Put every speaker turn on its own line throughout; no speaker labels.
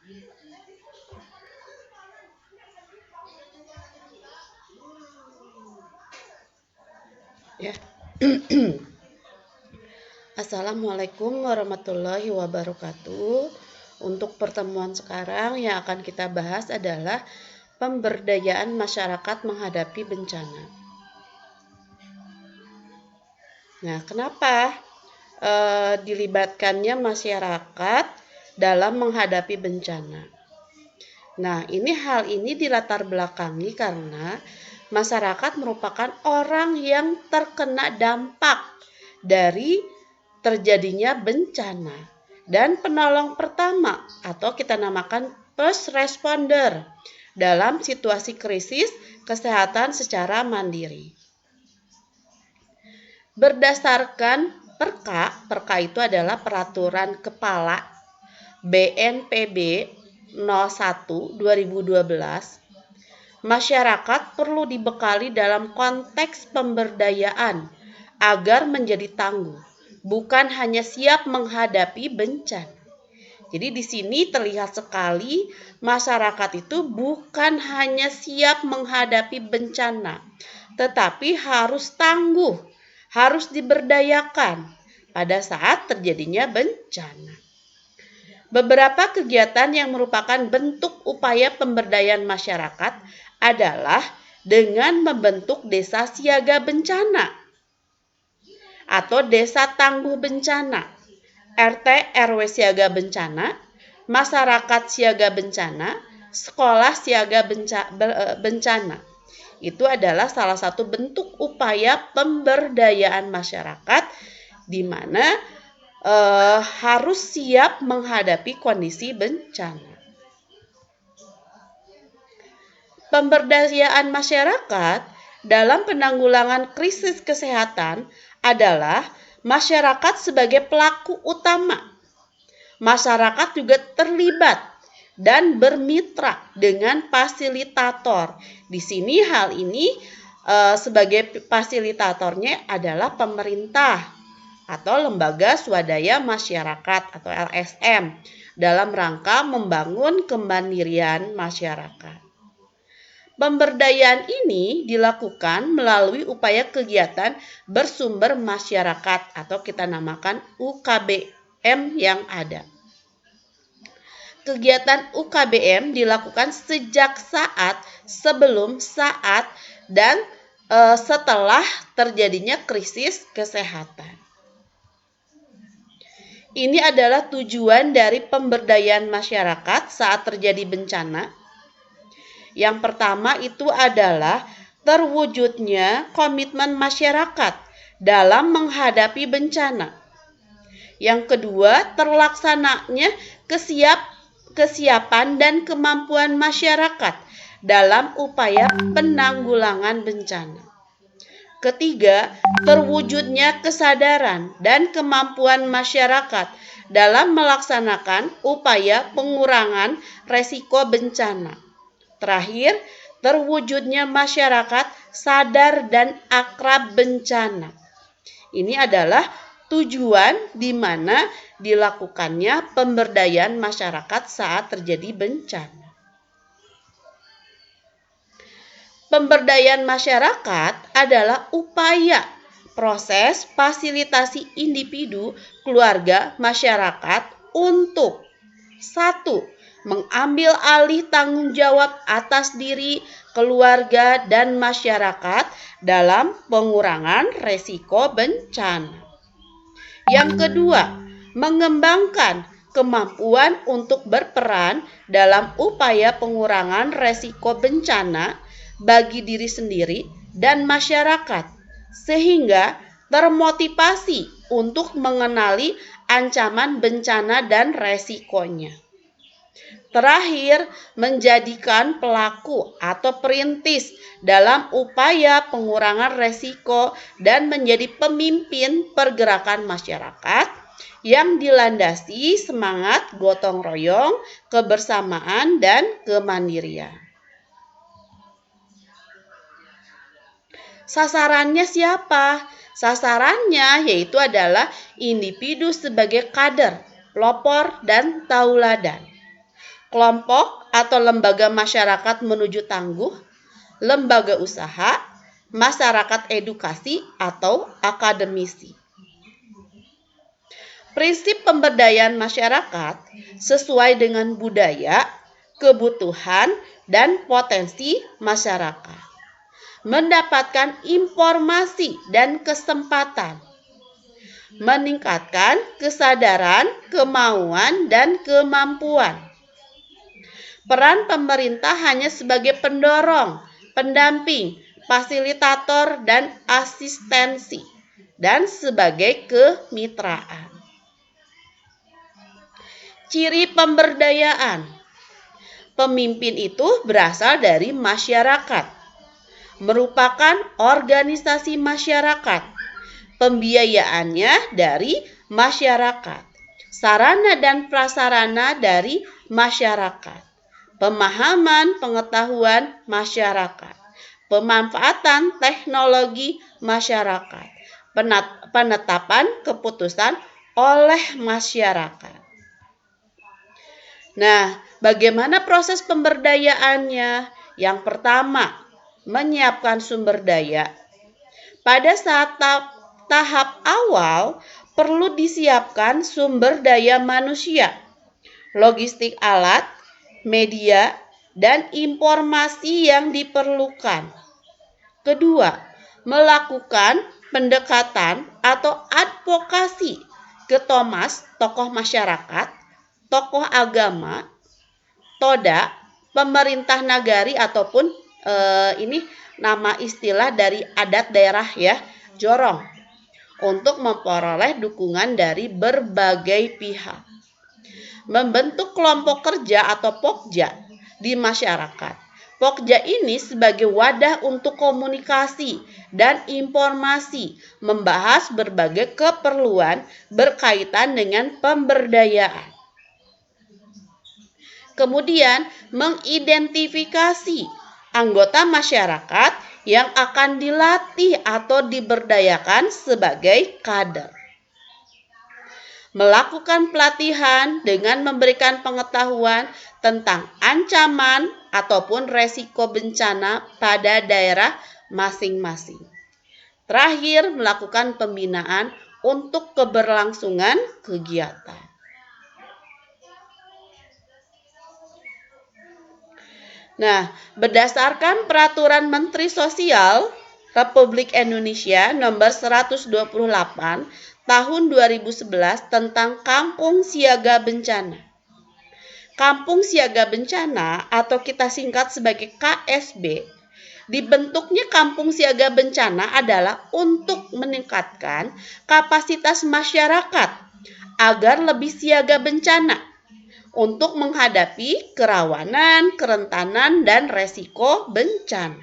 Ya. Assalamualaikum warahmatullahi wabarakatuh. Untuk pertemuan sekarang yang akan kita bahas adalah pemberdayaan masyarakat menghadapi bencana. Nah, kenapa dilibatkannya masyarakat dalam menghadapi bencana? Nah, hal ini dilatar belakangi karena masyarakat merupakan orang yang terkena dampak dari terjadinya bencana dan penolong pertama atau kita namakan first responder dalam situasi krisis kesehatan secara mandiri. Berdasarkan Perka itu adalah Peraturan Kepala BNPB 01/2012, masyarakat perlu dibekali dalam konteks pemberdayaan agar menjadi tangguh, bukan hanya siap menghadapi bencana. Jadi di sini terlihat sekali masyarakat itu bukan hanya siap menghadapi bencana, tetapi harus tangguh, harus diberdayakan pada saat terjadinya bencana. Beberapa kegiatan yang merupakan bentuk upaya pemberdayaan masyarakat adalah dengan membentuk desa siaga bencana atau desa tangguh bencana, RT RW siaga bencana, masyarakat siaga bencana, sekolah siaga bencana. Itu adalah salah satu bentuk upaya pemberdayaan masyarakat di mana harus siap menghadapi kondisi bencana. Pemberdayaan masyarakat dalam penanggulangan krisis kesehatan adalah masyarakat sebagai pelaku utama. Masyarakat juga terlibat dan bermitra dengan fasilitator. Di sini hal ini sebagai fasilitatornya adalah pemerintah atau lembaga swadaya masyarakat atau LSM dalam rangka membangun kemandirian masyarakat. Pemberdayaan ini dilakukan melalui upaya kegiatan bersumber masyarakat atau kita namakan UKBM yang ada. Kegiatan UKBM dilakukan sejak saat, sebelum, saat, dan setelah terjadinya krisis kesehatan. Ini adalah tujuan dari pemberdayaan masyarakat saat terjadi bencana. Yang pertama itu adalah terwujudnya komitmen masyarakat dalam menghadapi bencana. Yang kedua, terlaksananya kesiapan dan kemampuan masyarakat dalam upaya penanggulangan bencana. Ketiga, terwujudnya kesadaran dan kemampuan masyarakat dalam melaksanakan upaya pengurangan resiko bencana. Terakhir, terwujudnya masyarakat sadar dan akrab bencana. Ini adalah tujuan di mana dilakukannya pemberdayaan masyarakat saat terjadi bencana. Pemberdayaan masyarakat adalah upaya proses fasilitasi individu, keluarga, masyarakat untuk 1. Mengambil alih tanggung jawab atas diri, keluarga, dan masyarakat dalam pengurangan resiko bencana. Yang kedua, mengembangkan kemampuan untuk berperan dalam upaya pengurangan resiko bencana bagi diri sendiri dan masyarakat, sehingga termotivasi untuk mengenali ancaman bencana dan resikonya. Terakhir, menjadikan pelaku atau perintis dalam upaya pengurangan resiko dan menjadi pemimpin pergerakan masyarakat yang dilandasi semangat gotong royong, kebersamaan, dan kemandirian. Sasarannya siapa? Sasarannya yaitu adalah individu sebagai kader, pelopor, dan tauladan. kelompok atau lembaga masyarakat menuju tangguh, lembaga usaha, masyarakat edukasi, atau akademisi. Prinsip pemberdayaan masyarakat sesuai dengan budaya, kebutuhan, dan potensi masyarakat. Mendapatkan informasi dan kesempatan. Meningkatkan kesadaran, kemauan, dan kemampuan. Peran pemerintah hanya sebagai pendorong, pendamping, fasilitator, dan asistensi, dan sebagai kemitraan. Ciri pemberdayaan. Pemimpin itu berasal dari masyarakat. Merupakan organisasi masyarakat. Pembiayaannya dari masyarakat. Sarana dan prasarana dari masyarakat. Pemahaman pengetahuan masyarakat. Pemanfaatan teknologi masyarakat. Penetapan keputusan oleh masyarakat. Nah, bagaimana proses pemberdayaannya? Yang pertama, menyiapkan sumber daya. Pada saat tahap awal, perlu disiapkan sumber daya manusia, logistik alat, media, dan informasi yang diperlukan. Kedua, melakukan pendekatan atau advokasi ke tokoh masyarakat, tokoh agama, toda, pemerintah nagari ataupun ini nama istilah dari adat daerah ya, jorong, untuk memperoleh dukungan dari berbagai pihak. Membentuk kelompok kerja atau pokja di masyarakat. Pokja ini sebagai wadah untuk komunikasi dan informasi, membahas berbagai keperluan berkaitan dengan pemberdayaan. Kemudian mengidentifikasi anggota masyarakat yang akan dilatih atau diberdayakan sebagai kader. Melakukan pelatihan dengan memberikan pengetahuan tentang ancaman ataupun resiko bencana pada daerah masing-masing. Terakhir, melakukan pembinaan untuk keberlangsungan kegiatan. Nah, berdasarkan Peraturan Menteri Sosial Republik Indonesia Nomor 128 Tahun 2011 tentang Kampung Siaga Bencana. Kampung Siaga Bencana atau kita singkat sebagai KSB, dibentuknya Kampung Siaga Bencana adalah untuk meningkatkan kapasitas masyarakat agar lebih siaga bencana untuk menghadapi kerawanan, kerentanan, dan resiko bencana.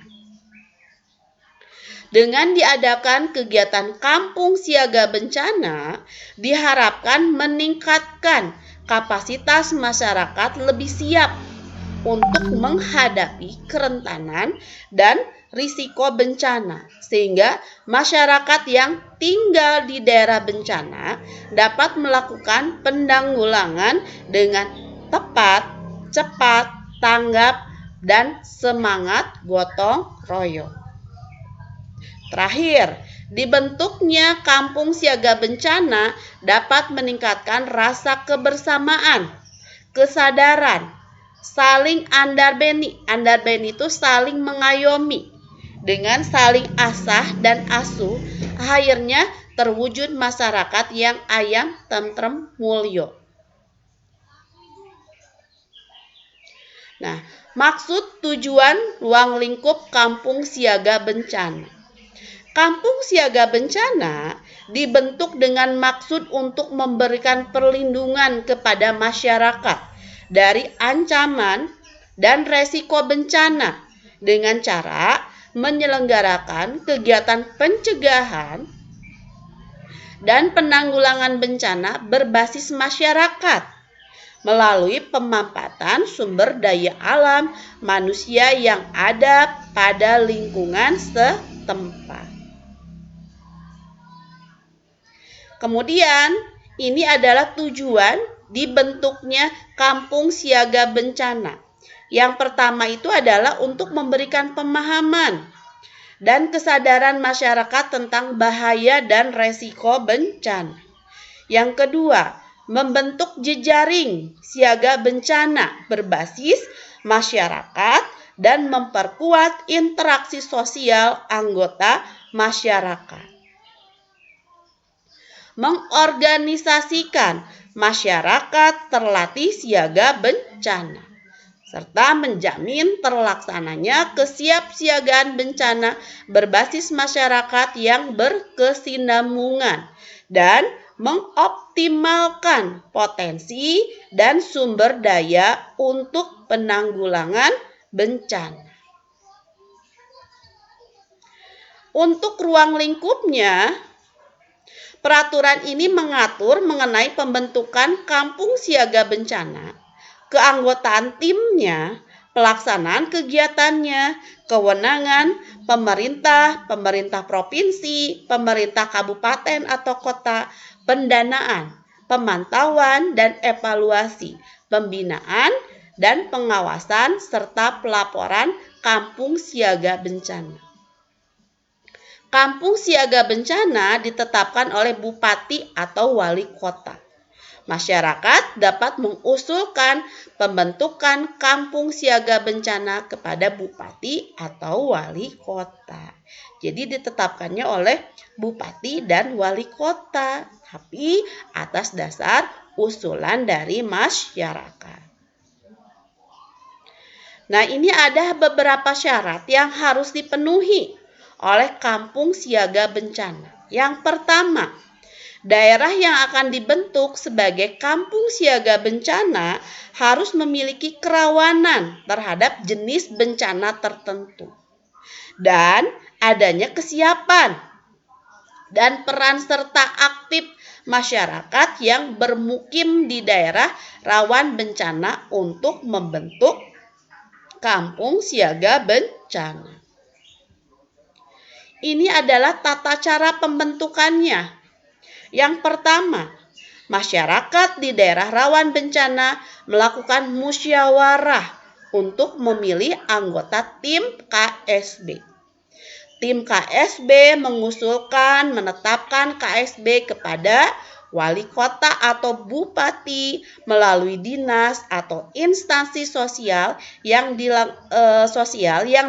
Dengan diadakan kegiatan Kampung Siaga Bencana, diharapkan meningkatkan kapasitas masyarakat lebih siap untuk menghadapi kerentanan dan risiko bencana, sehingga masyarakat yang tinggal di daerah bencana dapat melakukan penanggulangan dengan tepat, cepat, tanggap, dan semangat gotong royong. Terakhir, dibentuknya Kampung Siaga Bencana dapat meningkatkan rasa kebersamaan, kesadaran, saling andarbeni. Andarbeni itu saling mengayomi. Dengan saling asah dan asuh, akhirnya terwujud masyarakat yang ayam, tentrem, mulyo. Nah, maksud tujuan ruang lingkup Kampung Siaga Bencana. Kampung Siaga Bencana dibentuk dengan maksud untuk memberikan perlindungan kepada masyarakat dari ancaman dan resiko bencana dengan cara menyelenggarakan kegiatan pencegahan dan penanggulangan bencana berbasis masyarakat melalui pemanfaatan sumber daya alam manusia yang ada pada lingkungan setempat. Kemudian, ini adalah tujuan dibentuknya kampung siaga bencana. Yang pertama itu adalah untuk memberikan pemahaman dan kesadaran masyarakat tentang bahaya dan resiko bencana. Yang kedua, membentuk jejaring siaga bencana berbasis masyarakat dan memperkuat interaksi sosial anggota masyarakat. Mengorganisasikan masyarakat terlatih siaga bencana, serta menjamin terlaksananya kesiapsiagaan bencana berbasis masyarakat yang berkesinambungan dan mengoptimalkan potensi dan sumber daya untuk penanggulangan bencana. Untuk ruang lingkupnya, peraturan ini mengatur mengenai pembentukan kampung siaga bencana, keanggotaan timnya, pelaksanaan kegiatannya, kewenangan pemerintah provinsi, pemerintah kabupaten atau kota, pendanaan, pemantauan dan evaluasi, pembinaan dan pengawasan, serta pelaporan kampung siaga bencana. Kampung siaga bencana ditetapkan oleh bupati atau wali kota. Masyarakat dapat mengusulkan pembentukan kampung siaga bencana kepada bupati atau wali kota. Jadi ditetapkannya oleh bupati dan wali kota, tapi atas dasar usulan dari masyarakat. Nah, ini ada beberapa syarat yang harus dipenuhi oleh kampung siaga bencana. Yang pertama, daerah yang akan dibentuk sebagai kampung siaga bencana harus memiliki kerawanan terhadap jenis bencana tertentu dan adanya kesiapan dan peran serta aktif masyarakat yang bermukim di daerah rawan bencana untuk membentuk kampung siaga bencana. Ini adalah tata cara pembentukannya. Yang pertama, masyarakat di daerah rawan bencana melakukan musyawarah untuk memilih anggota tim KSB. Tim KSB menetapkan KSB kepada wali kota atau bupati melalui dinas atau instansi sosial yang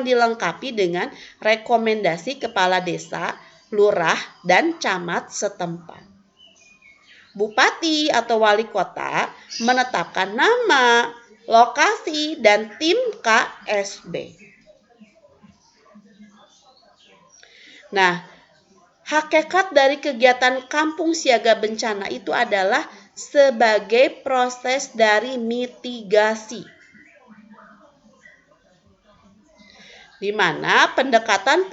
dilengkapi dengan rekomendasi kepala desa, lurah, dan camat setempat. Bupati atau wali kota menetapkan nama, lokasi, dan tim KSB. Nah, hakikat dari kegiatan kampung siaga bencana itu adalah sebagai proses dari mitigasi, di mana pendekatan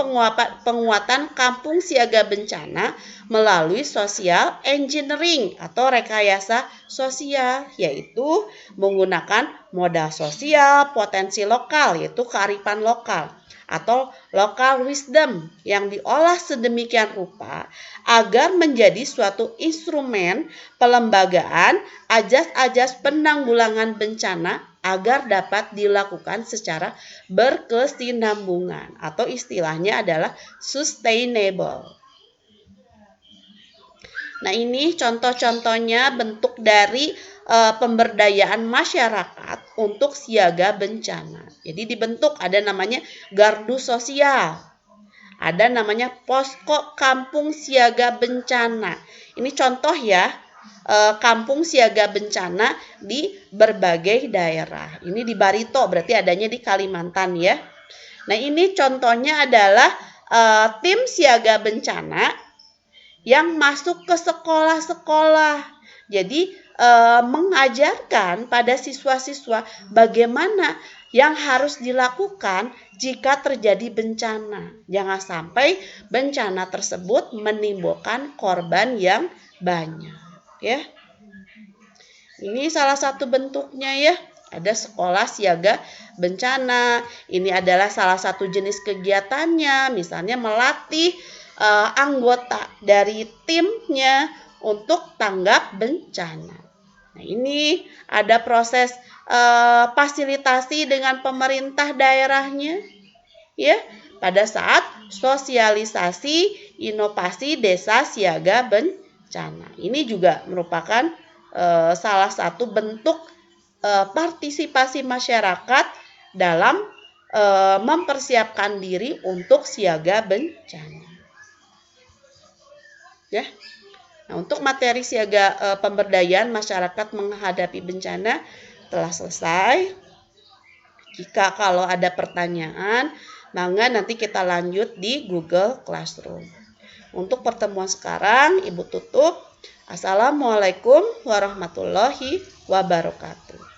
penguatan kampung siaga bencana melalui social engineering atau rekayasa sosial, yaitu menggunakan modal sosial potensi lokal, yaitu kearifan lokal atau local wisdom yang diolah sedemikian rupa agar menjadi suatu instrumen pelembagaan ajas-ajas penanggulangan bencana agar dapat dilakukan secara berkesinambungan atau istilahnya adalah sustainable. Nah, ini contoh-contohnya bentuk dari pemberdayaan masyarakat untuk siaga bencana. Jadi dibentuk, ada namanya gardu sosial, ada namanya posko kampung siaga bencana. Ini contoh ya, kampung siaga bencana di berbagai daerah. Ini di Barito, berarti adanya di Kalimantan ya. Nah, ini contohnya adalah tim siaga bencana yang masuk ke sekolah-sekolah. Jadi mengajarkan pada siswa-siswa bagaimana yang harus dilakukan jika terjadi bencana. Jangan sampai bencana tersebut menimbulkan korban yang banyak, ya. Ini salah satu bentuknya ya. Ada sekolah siaga bencana. Ini adalah salah satu jenis kegiatannya, misalnya melatih anggota dari timnya untuk tanggap bencana. Nah, ini ada proses fasilitasi dengan pemerintah daerahnya, ya, pada saat sosialisasi inovasi desa siaga bencana. Ini juga merupakan salah satu bentuk partisipasi masyarakat dalam mempersiapkan diri untuk siaga bencana. Ya. Nah, untuk materi siaga pemberdayaan masyarakat menghadapi bencana telah selesai. Jika kalau ada pertanyaan, mangga nanti kita lanjut di Google Classroom. Untuk pertemuan sekarang, Ibu tutup. Assalamualaikum warahmatullahi wabarakatuh.